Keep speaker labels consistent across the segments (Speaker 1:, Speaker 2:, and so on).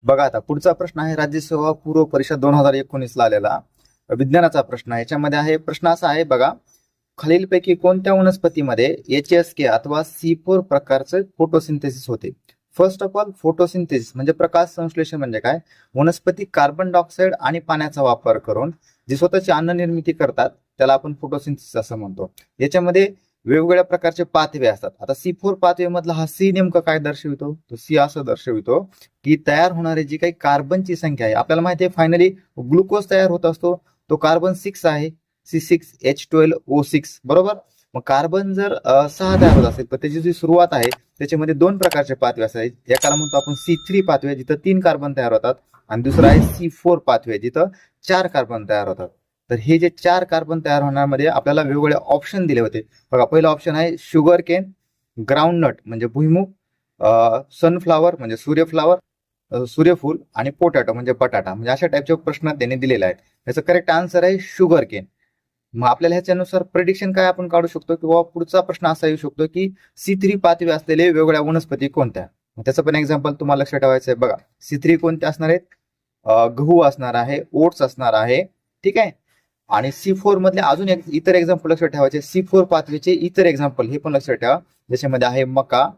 Speaker 1: बघा आता पुढचा प्रश्न आहे राज्यसेवा पूर्व परीक्षा 2019 ला आलेला विज्ञानाचा प्रश्न आहे. याच्यामध्ये आहे प्रश्न असा आहे बघा, खालीलपैकी कोणत्या वनस्पतीमध्ये HSK अथवा C4 प्रकारचे फोटोसिंथेसिस होते? फर्स्ट ऑफ ऑल फोटोसिंथेसिस म्हणजे प्रकाश संश्लेषण म्हणजे काय? वनस्पती कार्बन डायऑक्साईड आणि पाण्याचा वापर करून जी स्वतःची अन्न निर्मिती करतात त्याला आपण फोटोसिंथेसिस असं म्हणतो. याच्यामध्ये वेगवेगळ्या प्रकारचे पाथवे असतात. आता C4 पाथवे मधला हा सी नेमकं काय दर्शवितो? तो सी असं दर्शवितो की तयार होणारी जी काही कार्बनची संख्या आहे, आपल्याला माहिती आहे फायनली ग्लुकोज तयार होत असतो, तो कार्बन 6 आहे, C6H12O6 बरोबर. मग कार्बन जर 6 तयार होत असेल तर त्याची जी सुरुवात आहे त्याच्यामध्ये दोन प्रकारचे पाथवे असतात. एकाला म्हणतो आपण C3 पाथवे जिथं 3 कार्बन तयार होतात आणि दुसरा आहे C4 पाथवे जिथं 4 कार्बन तयार होतात. तर हे जे 4 कार्बन तयार होण्यामध्ये आपल्याला वेगवेगळे ऑप्शन दिले होते. बघा पहिलं ऑप्शन आहे शुगर केन, ग्राउंडनट म्हणजे भुईमुग, सनफ्लावर म्हणजे सूर्यफ्लावर सूर्यफूल आणि पोटॅटो म्हणजे बटाटा. म्हणजे अशा टाईपचे प्रश्न त्यांनी दिलेले आहेत. याचं करेक्ट आन्सर आहे शुगर केन. मग आपल्याला ह्याच्यानुसार प्रेडिक्शन काय आपण काढू शकतो किंवा पुढचा प्रश्न असा येऊ शकतो की C3 पाथवे असलेले वेगवेगळ्या वनस्पती कोणत्या? त्याचं पण एक्झाम्पल तुम्हाला लक्षात ठेवायचं आहे. बघा C3 कोणते असणार आहेत? गहू असणार आहे, ओट्स असणार आहे, ठीक आहे. आणि C4 मधले अजून एक इतर एक्झाम्पल लक्षात ठेवायचे. C4 पाथवेचे इतर एक्झाम्पल हे पण लक्षात ठेवा. ज्याच्यामध्ये आहे मका,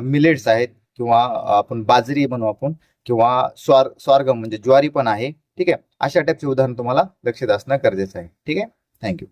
Speaker 1: मिलेट्स आहेत किंवा आपण बाजरी म्हणू आपण, किंवा स्वारगम म्हणजे ज्वारी पण आहे, ठीक आहे. अशा टाईपचे उदाहरण तुम्हाला लक्षात असणं गरजेचं आहे. ठीक आहे. थँक्यू.